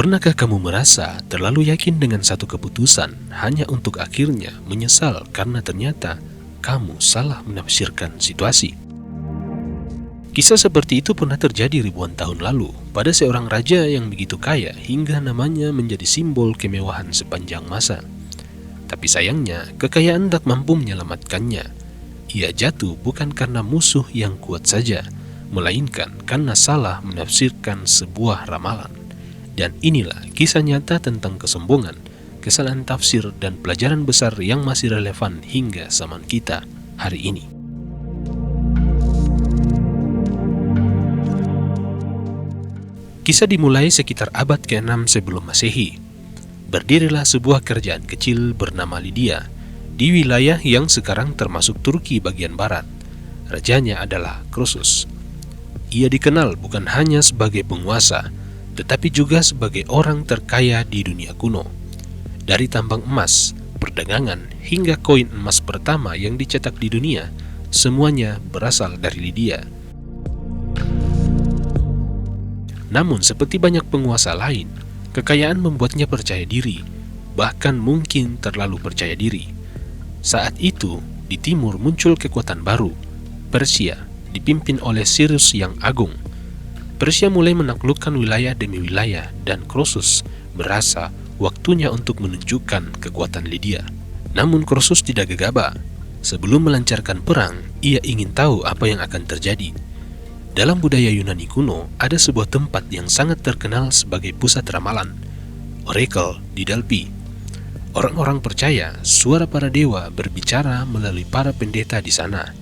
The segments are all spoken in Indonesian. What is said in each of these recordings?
Pernahkah kamu merasa terlalu yakin dengan satu keputusan hanya untuk akhirnya menyesal karena ternyata kamu salah menafsirkan situasi? Kisah seperti itu pernah terjadi ribuan tahun lalu pada seorang raja yang begitu kaya hingga namanya menjadi simbol kemewahan sepanjang masa. Tapi sayangnya, kekayaan tak mampu menyelamatkannya. Ia jatuh bukan karena musuh yang kuat saja, melainkan karena salah menafsirkan sebuah ramalan. Dan inilah kisah nyata tentang kesombongan, kesalahan tafsir, dan pelajaran besar yang masih relevan hingga zaman kita hari ini. Kisah dimulai sekitar abad ke-6 sebelum Masehi. Berdirilah sebuah kerajaan kecil bernama Lydia di wilayah yang sekarang termasuk Turki bagian barat. Rajanya adalah Croesus. Ia dikenal bukan hanya sebagai penguasa, tetapi juga sebagai orang terkaya di dunia kuno. Dari tambang emas, perdagangan, hingga koin emas pertama yang dicetak di dunia, semuanya berasal dari Lydia. Namun seperti banyak penguasa lain, kekayaan membuatnya percaya diri, bahkan mungkin terlalu percaya diri. Saat itu, di timur muncul kekuatan baru, Persia, dipimpin oleh Cyrus yang agung. Persia mulai menaklukkan wilayah demi wilayah dan Croesus merasa waktunya untuk menunjukkan kekuatan Lydia. Namun Croesus tidak gegabah. Sebelum melancarkan perang, ia ingin tahu apa yang akan terjadi. Dalam budaya Yunani kuno, ada sebuah tempat yang sangat terkenal sebagai pusat ramalan, Oracle di Delphi. Orang-orang percaya suara para dewa berbicara melalui para pendeta di sana.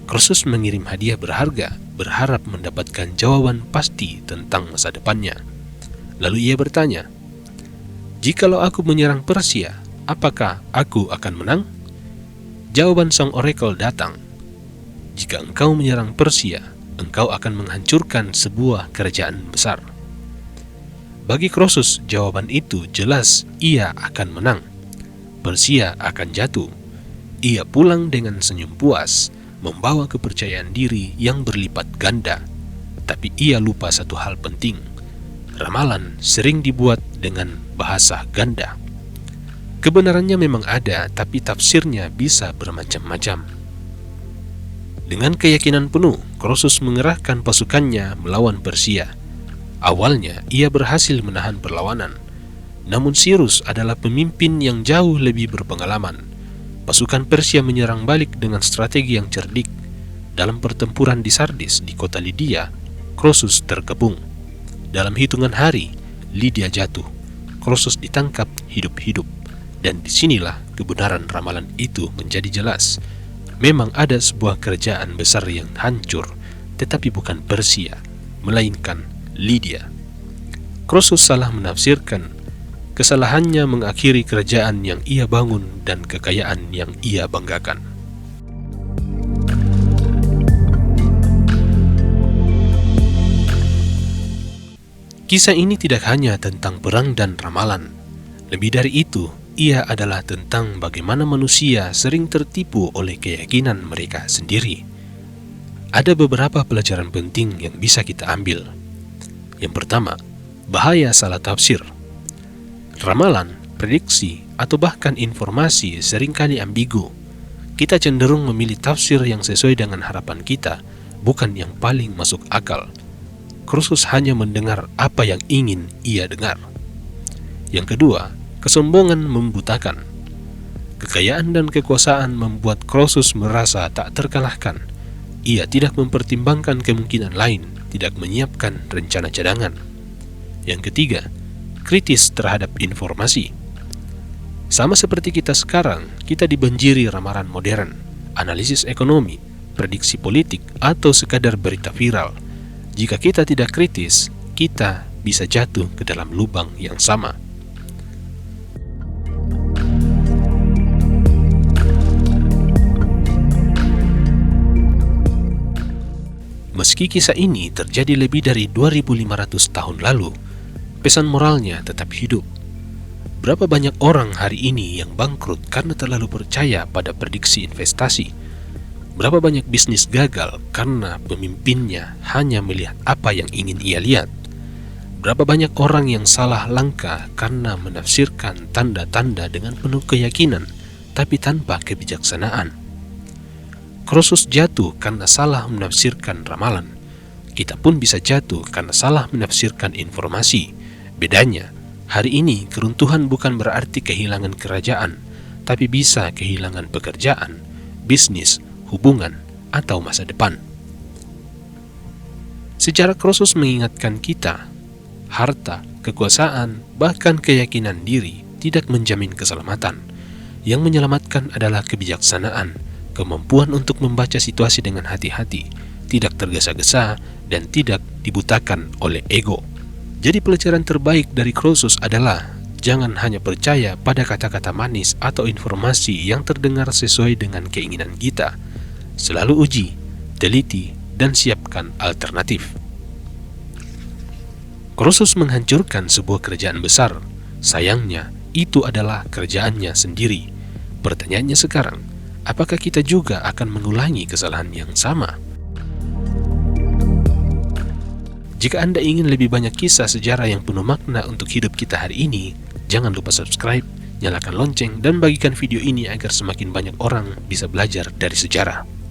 Croesus mengirim hadiah berharga, berharap mendapatkan jawaban pasti tentang masa depannya. Lalu ia bertanya, "Jikalau aku menyerang Persia, apakah aku akan menang?" Jawaban sang Oracle datang, "Jika engkau menyerang Persia, engkau akan menghancurkan sebuah kerajaan besar." Bagi Croesus, jawaban itu jelas ia akan menang. Persia akan jatuh. Ia pulang dengan senyum puas, membawa kepercayaan diri yang berlipat ganda. Tapi ia lupa satu hal penting. Ramalan sering dibuat dengan bahasa ganda. Kebenarannya memang ada, tapi tafsirnya bisa bermacam-macam. Dengan keyakinan penuh, Croesus mengerahkan pasukannya melawan Persia. Awalnya, ia berhasil menahan perlawanan. Namun Cyrus adalah pemimpin yang jauh lebih berpengalaman. Pasukan Persia menyerang balik dengan strategi yang cerdik. Dalam pertempuran di Sardis di kota Lydia, Croesus terkepung. Dalam hitungan hari, Lydia jatuh. Croesus ditangkap hidup-hidup. Dan disinilah kebenaran ramalan itu menjadi jelas. Memang ada sebuah kerajaan besar yang hancur, tetapi bukan Persia, melainkan Lydia. Croesus salah menafsirkan. Kesalahannya mengakhiri kerajaan yang ia bangun dan kekayaan yang ia banggakan. Kisah ini tidak hanya tentang perang dan ramalan. Lebih dari itu, ia adalah tentang bagaimana manusia sering tertipu oleh keyakinan mereka sendiri. Ada beberapa pelajaran penting yang bisa kita ambil. Yang pertama, bahaya salah tafsir. Ramalan, prediksi, atau bahkan informasi seringkali ambigu. Kita cenderung memilih tafsir yang sesuai dengan harapan kita, bukan yang paling masuk akal. Croesus hanya mendengar apa yang ingin ia dengar. Yang kedua, kesombongan membutakan. Kekayaan dan kekuasaan membuat Croesus merasa tak terkalahkan. Ia tidak mempertimbangkan kemungkinan lain, tidak menyiapkan rencana cadangan. Yang ketiga, kritis terhadap informasi. Sama seperti kita sekarang, kita dibanjiri ramalan modern, analisis ekonomi, prediksi politik, atau sekadar berita viral. Jika kita tidak kritis, kita bisa jatuh ke dalam lubang yang sama. Meski kisah ini terjadi lebih dari 2500 tahun lalu, pesan moralnya tetap hidup. Berapa banyak orang hari ini yang bangkrut karena terlalu percaya pada prediksi investasi? Berapa banyak bisnis gagal karena pemimpinnya hanya melihat apa yang ingin ia lihat? Berapa banyak orang yang salah langkah karena menafsirkan tanda-tanda dengan penuh keyakinan, tapi tanpa kebijaksanaan. Croesus jatuh karena salah menafsirkan ramalan. Kita pun bisa jatuh karena salah menafsirkan informasi. Bedanya, hari ini keruntuhan bukan berarti kehilangan kerajaan, tapi bisa kehilangan pekerjaan, bisnis, hubungan, atau masa depan. Sejarah Croesus mengingatkan kita, harta, kekuasaan, bahkan keyakinan diri tidak menjamin keselamatan. Yang menyelamatkan adalah kebijaksanaan, kemampuan untuk membaca situasi dengan hati-hati, tidak tergesa-gesa, dan tidak dibutakan oleh ego. Jadi pelajaran terbaik dari Croesus adalah jangan hanya percaya pada kata-kata manis atau informasi yang terdengar sesuai dengan keinginan kita. Selalu uji, teliti, dan siapkan alternatif. Croesus menghancurkan sebuah kerajaan besar. Sayangnya, itu adalah kerajaannya sendiri. Pertanyaannya sekarang, apakah kita juga akan mengulangi kesalahan yang sama? Jika Anda ingin lebih banyak kisah sejarah yang penuh makna untuk hidup kita hari ini, jangan lupa subscribe, nyalakan lonceng, dan bagikan video ini agar semakin banyak orang bisa belajar dari sejarah.